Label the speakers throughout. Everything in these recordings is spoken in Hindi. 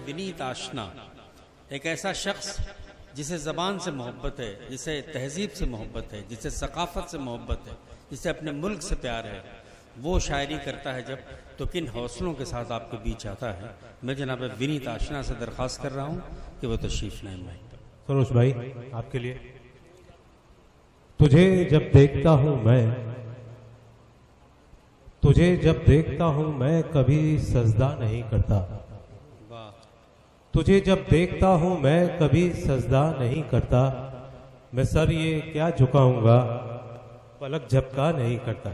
Speaker 1: विनीत आशना, एक ऐसा शख्स जिसे ज़बान से मोहब्बत है, जिसे तहजीब से मोहब्बत है, जिसे सकाफ़त से मोहब्बत है, जिसे अपने मुल्क से प्यार है, वो शायरी करता है जब, तो किन हौसलों के साथ आपके बीच आता है। मैं जनाब विनीत आशना से दरख्वास्त कर रहा हूँ कि वो तशरीफ़ लाएं। भाई
Speaker 2: सरोज भाई, आपके लिए। तुझे जब देखता हूँ मैं, तुझे जब देखता हूँ मैं कभी सजदा नहीं करता। तुझे जब देखता हूँ मैं कभी सजदा नहीं करता। मैं सर ये क्या झुकाऊंगा, पलक झपका नहीं करता।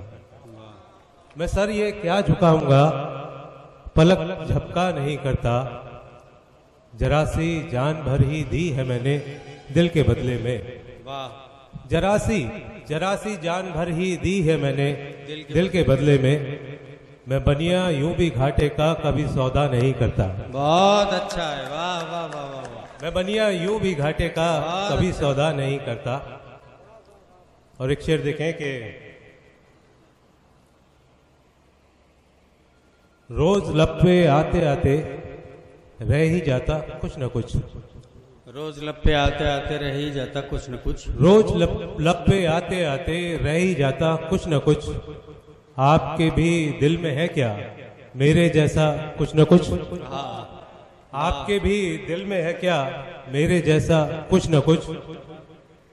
Speaker 2: मैं सर ये क्या झुकाऊंगा, पलक झपका नहीं करता। जरा सी जान भर ही दी है मैंने दिल के बदले में।
Speaker 1: वाह।
Speaker 2: जरा सी जान भर ही दी है मैंने दिल के बदले में। मैं बनिया यूं भी घाटे का कभी सौदा नहीं करता।
Speaker 1: बहुत अच्छा है, वाह वाह वाह वाह वाह।
Speaker 2: मैं बनिया यूं भी घाटे का कभी सौदा नहीं करता। और एक शेर देखें कि रोज लब पे आते आते रह ही जाता कुछ न कुछ।
Speaker 1: रोज लब पे आते आते रह ही जाता कुछ न कुछ।
Speaker 2: रोज लब पे आते आते रह ही जाता कुछ न कुछ। आपके भी दिल में है क्या मेरे जैसा कुछ न कुछ। आपके भी दिल में है क्या मेरे जैसा कुछ न कुछ।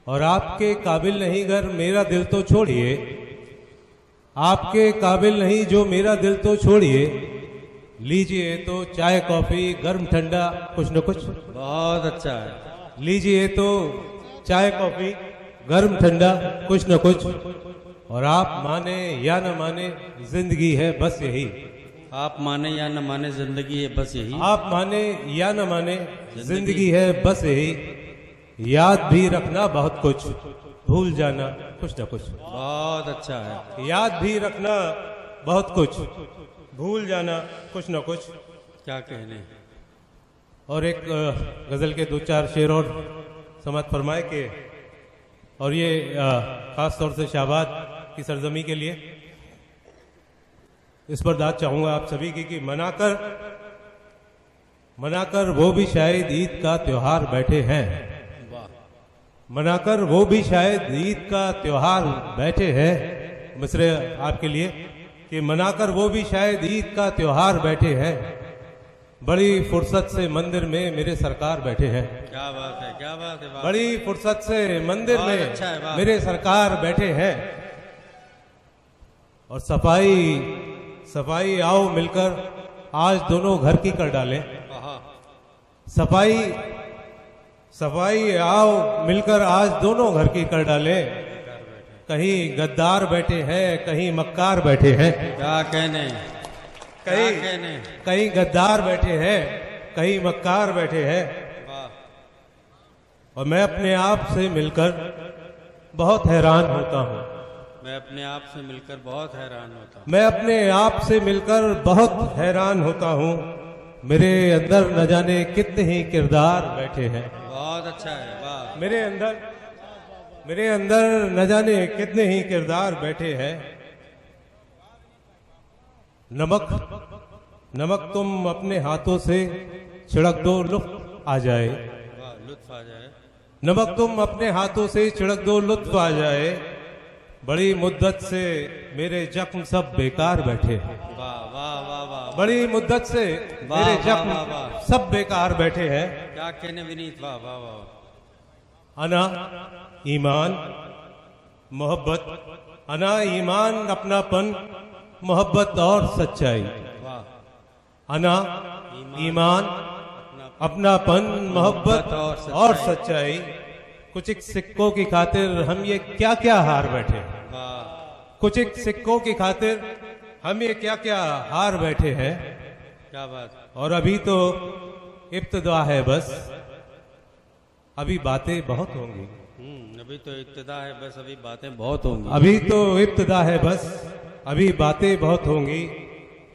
Speaker 2: और आपके काबिल नहीं घर मेरा दिल तो छोड़िए। आपके काबिल नहीं जो मेरा दिल तो छोड़िए। लीजिए तो चाय कॉफी गर्म ठंडा कुछ न कुछ।
Speaker 1: बहुत अच्छा है।
Speaker 2: लीजिए तो चाय कॉफी गर्म ठंडा कुछ न कुछ। और आप माने या न माने जिंदगी है बस यही।
Speaker 1: आप माने या न माने जिंदगी है बस यही।
Speaker 2: आप माने या न माने जिंदगी है बस यही। याद भी रखना बहुत कुछ, भूल जाना कुछ न कुछ।
Speaker 1: बहुत अच्छा है।
Speaker 2: याद भी रखना बहुत कुछ, भूल जाना कुछ न कुछ।
Speaker 1: क्या कहने।
Speaker 2: और एक गजल के दो चार शेर और समाप्त फरमाए के, और ये खास तौर से शाहबाद की सरजमी के लिए इस पर दाद चाहूंगा आप सभी की कि मनाकर वो भी शायद ईद का त्योहार बैठे हैं। मनाकर वो भी शायद ईद का त्योहार बैठे हैं। मिसरे आपके लिए कि मनाकर वो भी शायद ईद का त्योहार बैठे हैं। बड़ी फुर्सत से मंदिर में मेरे सरकार बैठे हैं।
Speaker 1: क्या बात है, क्या बात है।
Speaker 2: बड़ी फुर्सत से मंदिर में
Speaker 1: अच्छा
Speaker 2: मेरे सरकार बैठे हैं। और सफाई आओ मिलकर आज दोनों घर की कर डालें। सफाई आओ मिलकर आज दोनों घर की कर डालें। कहीं गद्दार बैठे हैं, कहीं मक्कार बैठे हैं।
Speaker 1: क्या कहने।
Speaker 2: कहीं गद्दार बैठे हैं, कहीं मक्कार बैठे हैं। और मैं अपने आप से मिलकर बहुत हैरान होता हूँ।
Speaker 1: मैं अपने आप से मिलकर बहुत हैरान होता हूँ।
Speaker 2: मैं अपने आप से मिलकर बहुत हैरान होता हूँ। मेरे अंदर न जाने कितने ही किरदार बैठे हैं।
Speaker 1: बहुत अच्छा है, वाह।
Speaker 2: मेरे अंदर न जाने कितने ही किरदार बैठे हैं। नमक तुम अपने हाथों से छिड़क दो लुत्फ आ जाए।
Speaker 1: लुत्फ आ जाए।
Speaker 2: नमक तुम अपने हाथों से छिड़क दो लुत्फ आ जाए। बड़ी मुद्दत से मेरे जख्म सब बेकार बैठे हैं।
Speaker 1: वाह वाह वाह वाह।
Speaker 2: बड़ी मुद्दत से मेरे जख्म सब बेकार बैठे हैं।
Speaker 1: क्या कहने विनीत, वाह वाह वाह।
Speaker 2: अना ईमान मोहब्बत, अना ईमान अपनापन मोहब्बत और सच्चाई। अना ईमान अपनापन मोहब्बत और सच्चाई। कुछ एक सिक्कों की खातिर हम ये क्या क्या हार बैठे। कुछ एक सिक्कों की खातिर हम ये क्या क्या हार बैठे हैं।
Speaker 1: क्या बात।
Speaker 2: और अभी तो इब्तिदा है बस, अभी बातें बहुत होंगी।
Speaker 1: अभी तो इब्तिदा है बस, अभी बातें बहुत होंगी।
Speaker 2: अभी तो इब्तिदा है बस, अभी बातें बहुत होंगी।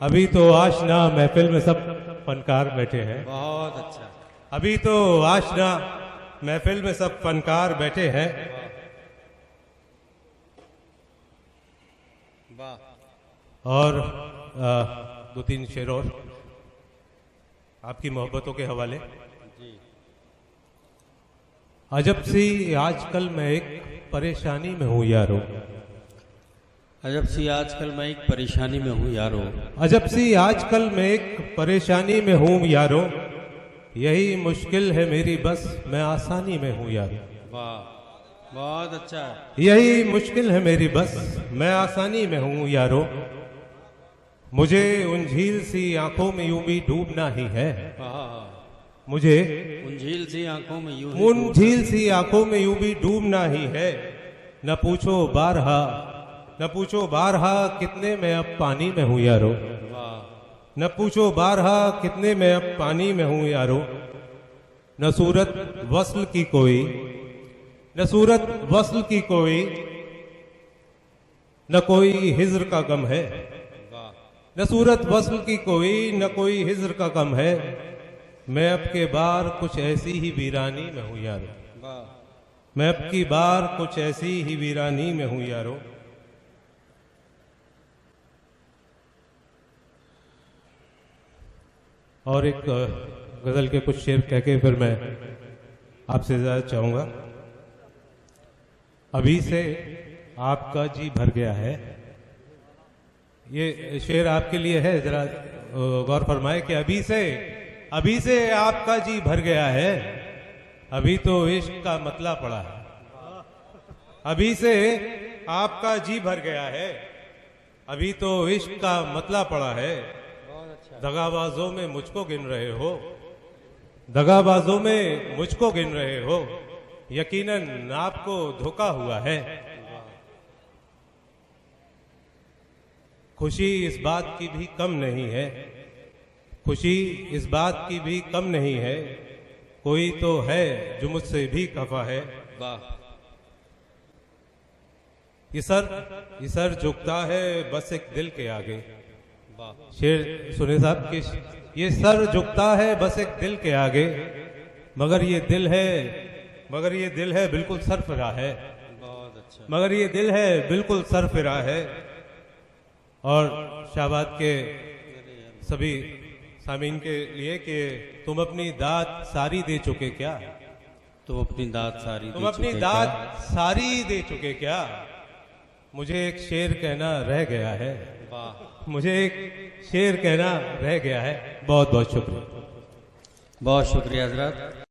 Speaker 2: अभी तो आशना महफिल में सब फनकार बैठे हैं।
Speaker 1: बहुत अच्छा।
Speaker 2: अभी तो आशना महफिल में सब फनकार बैठे हैं।
Speaker 1: वाह।
Speaker 2: और दो तीन शेर और आपकी मोहब्बतों के हवाले।
Speaker 1: जी।
Speaker 2: अजब सी आजकल मैं एक परेशानी में हूँ यारो।
Speaker 1: अजब सी आजकल मैं एक परेशानी में हूँ यारो।
Speaker 2: अजब सी आजकल मैं एक परेशानी में हूँ यारो। यही मुश्किल है मेरी बस मैं आसानी में हूँ यारो।
Speaker 1: वाह, बहुत अच्छा है।
Speaker 2: यही मुश्किल है मेरी बस मैं आसानी में हूँ यारो। मुझे उन झील सी आंखों में यूं भी डूबना ही है। मुझे
Speaker 1: उन झील सी आंखों में
Speaker 2: उन झील सी आंखों में यूं भी डूबना ही है। न पूछो बारहा कितने में अब पानी में हूँ यारो। न पूछो बारहा कितने में अब पानी में हूँ यारो। न सूरत वस्ल की कोई न कोई हिज्र का गम है। न सूरत वस्ल की कोई न कोई हिज्र का गम है। मैं अब के बार कुछ ऐसी ही वीरानी में हूँ यारो। मैं अब की बार कुछ ऐसी ही वीरानी में हूँ यारो। और एक गजल के कुछ शेर कह के फिर मैं आपसे इजाजत चाहूंगा। अभी से आपका जी भर गया है। ये शेर आपके लिए है, जरा गौर फरमाए कि अभी से आपका जी भर गया है। अभी तो इश्क का मतला पड़ा है। अभी से आपका जी भर गया है। अभी तो इश्क का मतला पड़ा है। दगाबाजों में मुझको गिन रहे हो। दगाबाजों में मुझको गिन रहे हो। यकीनन आपको धोखा हुआ है। खुशी इस बात की भी कम नहीं है। खुशी इस बात की भी कम नहीं है। कोई तो है जो मुझसे भी खफा है।
Speaker 1: वाह।
Speaker 2: ये सर झुकता है बस एक दिल के आगे। शेर सुने साहब कि ये सर झुकता है बस एक दिल के आगे। मगर ये दिल है बिल्कुल सरफिरा है।
Speaker 1: बहुत अच्छा।
Speaker 2: मगर ये दिल है बिल्कुल सरफिरा है। और शाहबाद के सभी सामीन के लिए कि तुम अपनी दात सारी दे चुके क्या।
Speaker 1: तुम अपनी दात सारी दे चुके क्या।
Speaker 2: मुझे एक शेर कहना रह गया है।
Speaker 1: वाह।
Speaker 2: मुझे एक शेर कहना रह गया है। बहुत बहुत शुक्रिया।
Speaker 1: बहुत शुक्रिया हजरत।